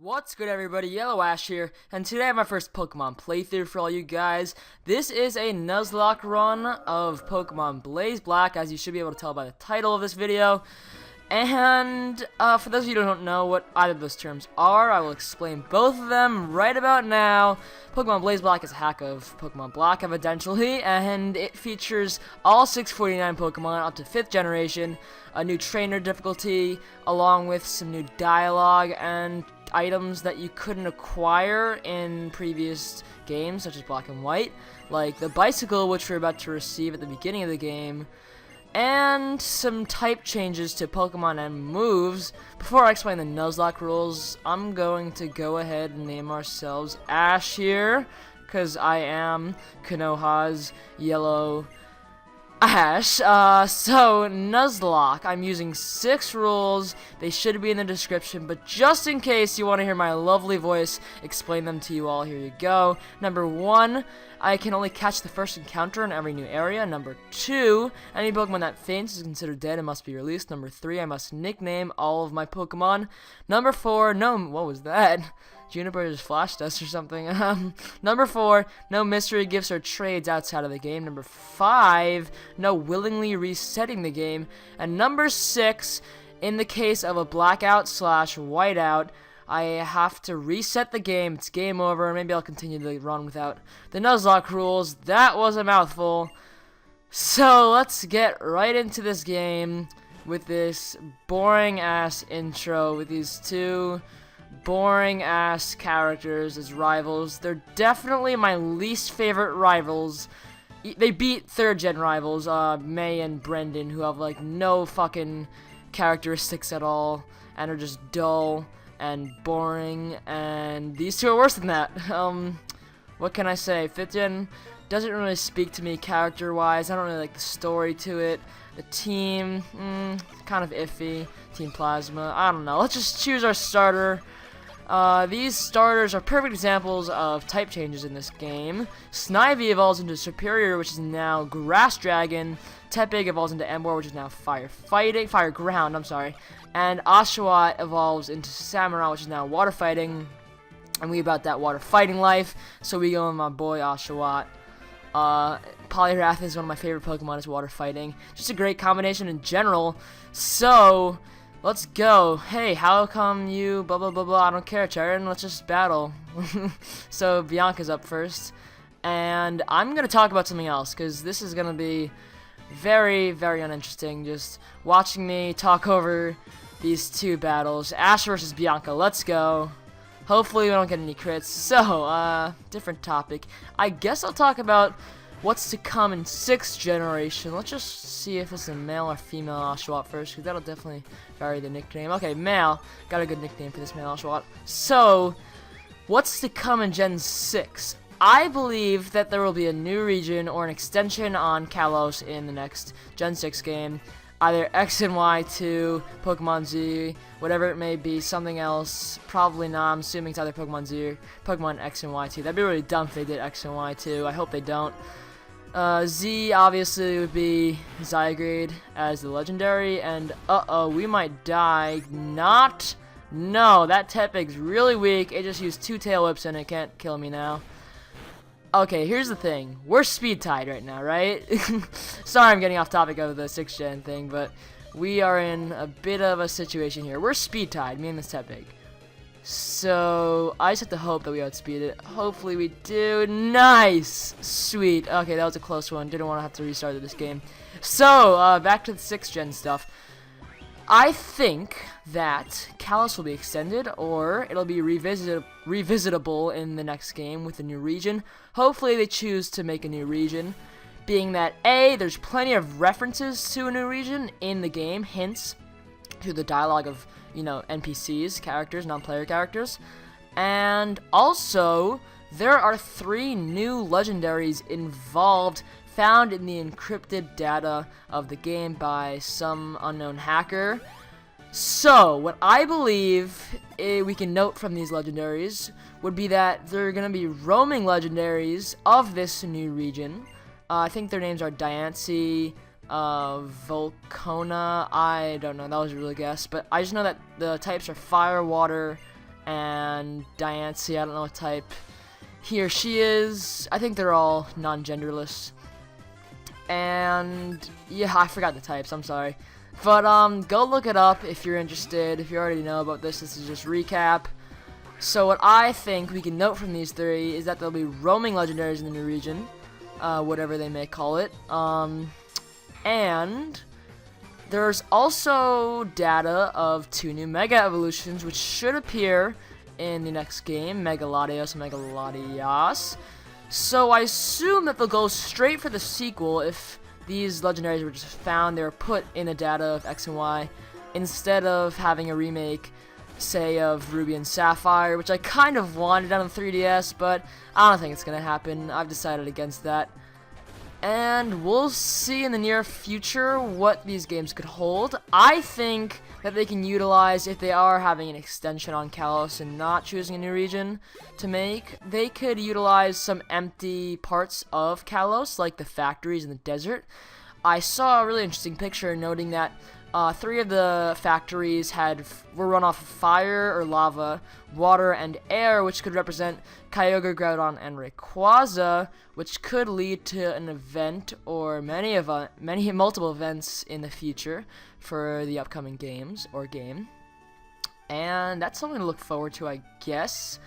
What's good, everybody? Yellow Ash here, and today I have my first Pokemon playthrough for all you guys. This is a Nuzlocke run of Pokemon Blaze Black, as you should be able to tell by the title of this video. And for those of you who don't know what either of those terms are, I will explain both of them right about now. Pokemon Blaze Black is a hack of Pokemon Black, evidently, and it features all 649 Pokemon up to 5th generation, a new trainer difficulty, along with some new dialogue and items that you couldn't acquire in previous games, such as Black and White, like the bicycle, which we're about to receive at the beginning of the game, and some type changes to Pokemon and moves. Before I explain the Nuzlocke rules, I'm going to go ahead and name ourselves Ash here, because I am Konoha's Yellow Ash. So Nuzlocke, I'm using 6 rules. They should be in the description, but just in case you want to hear my lovely voice explain them to you all, here you go. Number 1, I can only catch the first encounter in every new area. Number 2, any Pokemon that faints is considered dead and must be released. Number 3, I must nickname all of my Pokemon. Number 4, no, what was that? Juniper just flashed us or something. Number 4, no mystery gifts or trades outside of the game. Number 5, no willingly resetting the game. And number 6, in the case of a blackout / whiteout, I have to reset the game. It's game over. Maybe I'll continue the run without the Nuzlocke rules. That was a mouthful. So let's get right into this game with this boring ass intro with these 2 boring ass characters as rivals. They're definitely my least favorite rivals. They beat 3rd gen rivals, May and Brendan, who have like no fucking characteristics at all and are just dull and boring, and these 2 are worse than that. What can I say? 5th gen doesn't really speak to me character wise. I don't really like the story to it. The team, kind of iffy. Team Plasma, I don't know. Let's just choose our starter. These starters are perfect examples of type changes in this game. Snivy evolves into Superior, which is now Grass Dragon. Tepig evolves into Emboar, which is now Fire Ground, I'm sorry. And Oshawott evolves into Samurott, which is now Water Fighting. And we about that water fighting life, so we go with my boy Oshawott. Poliwrath is one of my favorite Pokemon as water fighting. Just a great combination in general. So let's go. Hey, how come you blah blah blah blah? I don't care, Charon. Let's just battle. So Bianca's up first, and I'm gonna talk about something else because this is gonna be very, very uninteresting. Just watching me talk over these 2 battles. Ash versus Bianca. Let's go. Hopefully we don't get any crits. So, different topic. I guess I'll talk about what's to come in 6th generation. Let's just see if it's a male or female Oshawott first, because that'll definitely vary the nickname. Okay, male. Got a good nickname for this male Oshawott. So, what's to come in Gen 6? I believe that there will be a new region or an extension on Kalos in the next Gen 6 game. Either X and Y2, Pokemon Z, whatever it may be, something else. Probably not. I'm assuming it's either Pokemon Z or Pokemon X and Y2. That'd be really dumb if they did X and Y2. I hope they don't. Z obviously would be Zygrade as the legendary, and we might die. No, that Tepig's really weak. It just used 2 tail whips and it can't kill me now. Okay, here's the thing. We're speed tied right now, right? Sorry I'm getting off topic of the 6th gen thing, but we are in a bit of a situation here. We're speed tied, me and this Tepig. So, I just have to hope that we outspeed it. Hopefully we do. Nice! Sweet. Okay, that was a close one. Didn't want to have to restart this game. So, back to the 6th gen stuff. I think that Kalos will be extended, or it'll be revisitable in the next game with a new region. Hopefully they choose to make a new region, being that A, there's plenty of references to a new region in the game, hints to the dialogue of, you know, NPCs, characters, non-player characters, and also there are 3 new legendaries involved, found in the encrypted data of the game by some unknown hacker. So, what I believe we can note from these legendaries would be that they're going to be roaming legendaries of this new region. I think their names are Diancie, Volcona, I don't know, that was a real guess, but I just know that the types are fire, water, and Diancie, I don't know what type he or she is. I think they're all non-genderless. And yeah, I forgot the types, I'm sorry. But go look it up if you're interested. If you already know about this is just recap. So what I think we can note from these three is that there'll be roaming legendaries in the new region, whatever they may call it. And there's also data of 2 new Mega Evolutions, which should appear in the next game, Megaladios and Megaladios. So I assume that they'll go straight for the sequel if these legendaries were just found, they were put in a data of X and Y, instead of having a remake, say, of Ruby and Sapphire, which I kind of wanted on the 3DS, but I don't think it's going to happen. I've decided against that. And we'll see in the near future what these games could hold. I think that they can utilize, if they are having an extension on Kalos and not choosing a new region to make, they could utilize some empty parts of Kalos, like the factories in the desert. I saw a really interesting picture noting that 3 of the factories were run off of fire or lava, water, and air, which could represent Kyogre, Groudon, and Rayquaza, which could lead to an event or multiple events in the future for the upcoming games or game. And that's something to look forward to, I guess.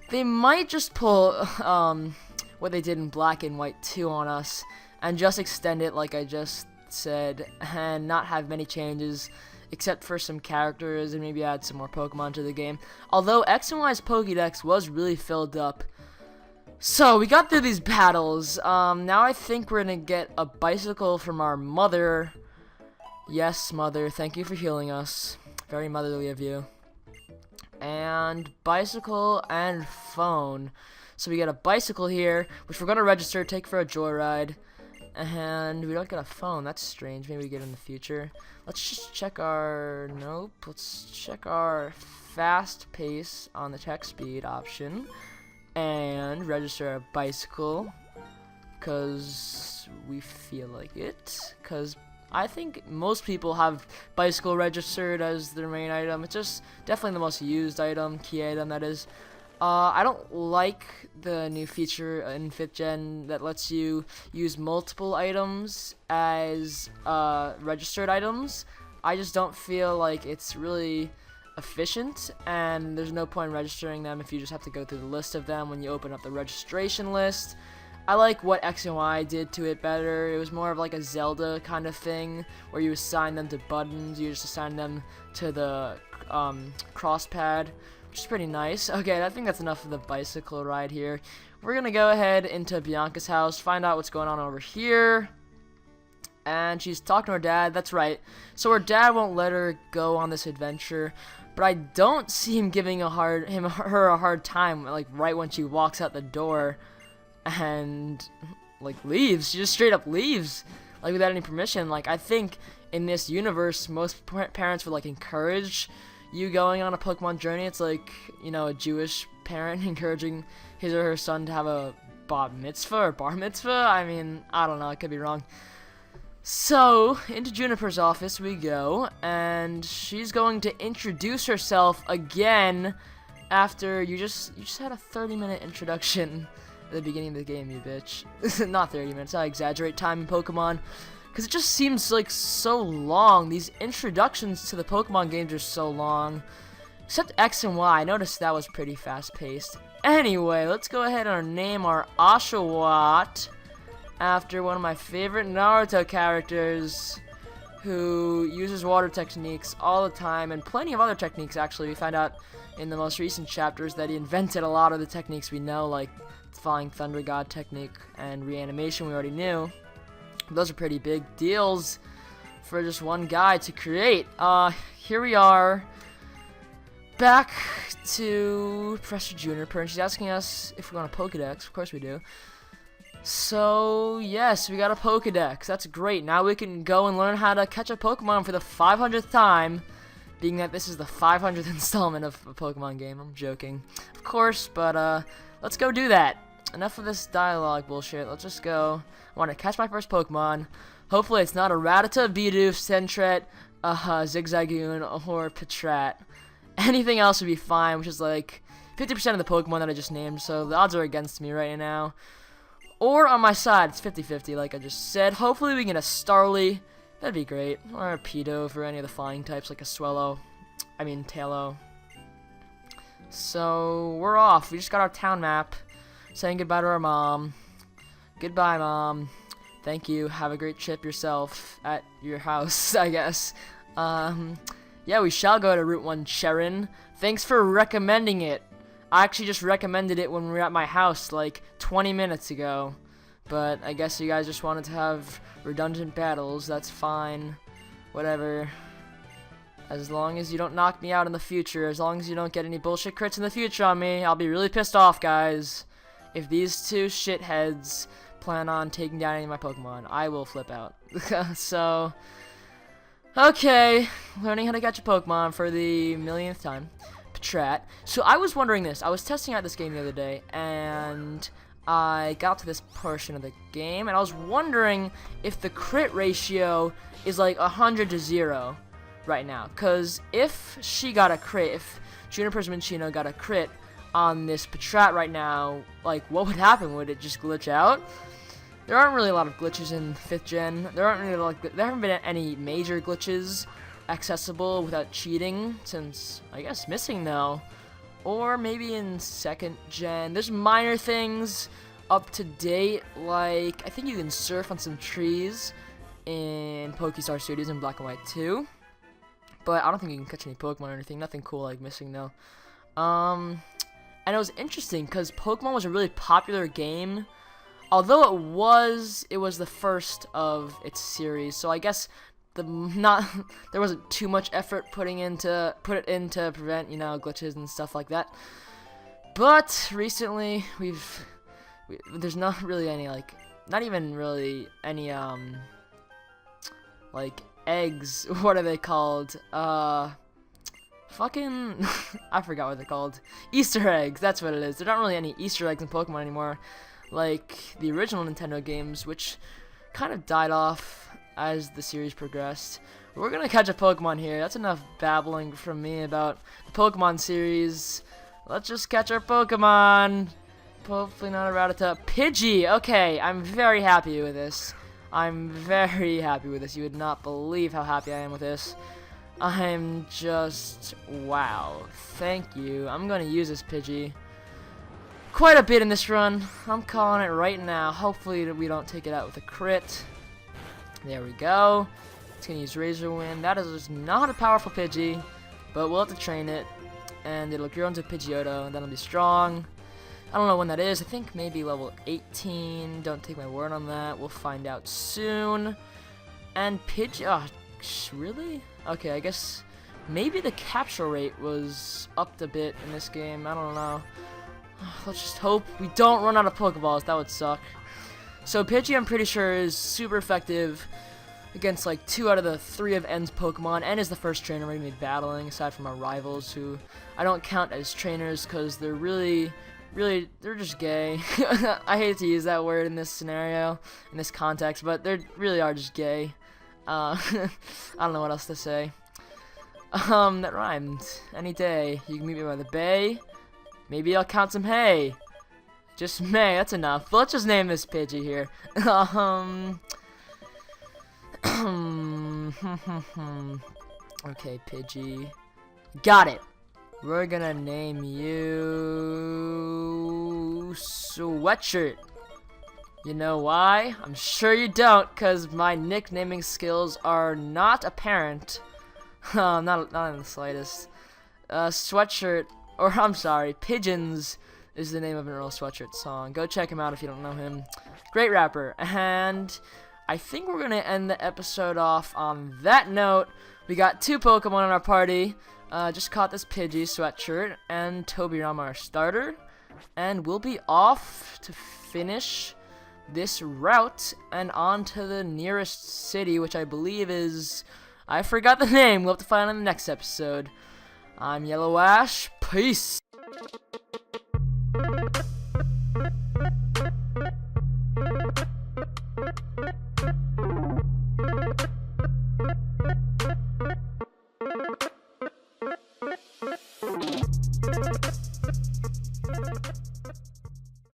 They might just pull what they did in Black and White 2 on us and just extend it like I just said, and not have many changes except for some characters and maybe add some more Pokemon to the game. Although X and Y's Pokédex was really filled up. So we got through these battles. Now I think we're gonna get a bicycle from our mother. Yes, mother, thank you for healing us. Very motherly of you. And bicycle and phone. So we got a bicycle here, which we're gonna register, take for a joyride. And we don't get a phone. That's strange. Maybe we get it in the future. Let's just check our... Nope. Let's check our fast pace on the check speed option. And register a bicycle. Because we feel like it. Because I think most people have bicycle registered as their main item. It's just definitely the most used item. Key item, that is. I don't like the new feature in 5th gen that lets you use multiple items as registered items. I just don't feel like it's really efficient, and there's no point in registering them if you just have to go through the list of them when you open up the registration list. I like what X and Y did to it better. It was more of like a Zelda kind of thing, where you assign them to buttons, you just assign them to the cross pad, which is pretty nice. Okay, I think that's enough of the bicycle ride here. We're gonna go ahead into Bianca's house, find out what's going on over here. And she's talking to her dad, that's right. So her dad won't let her go on this adventure, but I don't see him giving her a hard time, like right when she walks out the door and like leaves. She just straight up leaves, like without any permission. Like, I think in this universe, most parents would like encourage you going on a Pokemon journey. It's like, you know, a Jewish parent encouraging his or her son to have a bar mitzvah. I mean, I don't know, I could be wrong. So, into Juniper's office we go, and she's going to introduce herself again after you just had a 30-minute introduction at the beginning of the game, you bitch. Not 30 minutes, I exaggerate time in Pokemon, because it just seems like so long. These introductions to the Pokemon games are so long. Except X and Y, I noticed that was pretty fast-paced. Anyway, let's go ahead and name our Oshawott after one of my favorite Naruto characters who uses water techniques all the time, and plenty of other techniques actually. We found out in the most recent chapters that he invented a lot of the techniques we know, like Flying Thunder God technique and reanimation we already knew. Those are pretty big deals for just one guy to create. Here we are, back to Professor Juniper, and she's asking us if we're on a Pokédex. Of course we do. So, yes, we got a Pokédex. That's great. Now we can go and learn how to catch a Pokemon for the 500th time, being that this is the 500th installment of a Pokemon game. I'm joking, of course, but let's go do that. Enough of this dialogue bullshit. Let's just go. I want to catch my first Pokemon. Hopefully it's not a Rattata, Bidoof, Sentret, Zigzagoon, or Patrat. Anything else would be fine, which is like 50% of the Pokemon that I just named, so the odds are against me right now. Or on my side, it's 50-50, like I just said. Hopefully we can get a Starly. That'd be great. Or a Pedo for any of the flying types, like a Tailo. So, we're off. We just got our town map. Saying goodbye to our mom. Goodbye, Mom. Thank you. Have a great trip yourself at your house, I guess. Yeah, we shall go to Route 1 Cherin. Thanks for recommending it. I actually just recommended it when we were at my house like 20 minutes ago. But I guess you guys just wanted to have redundant battles. That's fine. Whatever. As long as you don't knock me out in the future. As long as you don't get any bullshit crits in the future on me. I'll be really pissed off, guys. If these two shitheads plan on taking down any of my Pokemon, I will flip out. So, okay. Learning how to catch a Pokemon for the millionth time. Patrat. So I was wondering this. I was testing out this game the other day, and I got to this portion of the game, and I was wondering if the crit ratio is like 100 to 0 right now. Because if she got a crit, if Juniper's Minccino got a crit on this Patrat right now, like, what would happen? Would it just glitch out? There aren't really a lot of glitches in 5th gen. There haven't been any major glitches accessible without cheating since, I guess, Missing though. Or maybe in 2nd gen. There's minor things up to date, like I think you can surf on some trees in Pokestar Studios in Black and White 2. But I don't think you can catch any Pokemon or anything. Nothing cool like Missing though. And it was interesting because Pokemon was a really popular game. Although it was the first of its series, so I guess there wasn't too much effort put it in to prevent, you know, glitches and stuff like that. But recently there's not really any not even really any like eggs. What are they called? Fucking I forgot what they're called. Easter eggs. That's what it is. There aren't really any Easter eggs in Pokemon anymore, like the original Nintendo games, which kind of died off as the series progressed. We're gonna catch a Pokemon here. That's enough babbling from me about the Pokemon series. Let's just catch our Pokemon. Hopefully not a Rattata. Pidgey! Okay, I'm very happy with this. I'm very happy with this. You would not believe how happy I am with this. I'm just... wow. Thank you. I'm gonna use this Pidgey quite a bit in this run. I'm calling it right now. Hopefully we don't take it out with a crit. There we go. It's going to use Razor Wind. That is not a powerful Pidgey, but we'll have to train it, and it'll grow into Pidgeotto, and then it'll be strong. I don't know when that is. I think maybe level 18. Don't take my word on that. We'll find out soon. And oh, really? Okay, I guess maybe the capture rate was upped a bit in this game. I don't know. Let's just hope we don't run out of Pokeballs. That would suck. So Pidgey, I'm pretty sure, is super effective against like 2 out of the 3 of N's Pokemon, and is the first trainer we're going to be battling, aside from our rivals, who I don't count as trainers because they're they're just gay. I hate to use that word in this scenario, in this context, but they really are just gay. I don't know what else to say. That rhymed. Any day. You can meet me by the bay. Maybe I'll count some hay. Just May, that's enough. Let's just name this Pidgey here. Okay, Pidgey. Got it. We're gonna name you Sweatshirt. You know why? I'm sure you don't, because my nicknaming skills are not apparent. Not in the slightest. Sweatshirt, or I'm sorry, Pigeons is the name of an Earl Sweatshirt song. Go check him out if you don't know him. Great rapper. And I think we're going to end the episode off on that note. We got 2 Pokemon in our party. Just caught this Pidgey Sweatshirt and Tobirama, our starter. And we'll be off to finish this route and on to the nearest city, which I believe is... I forgot the name. We'll have to find out in the next episode. I'm Yellow Ash. Peace.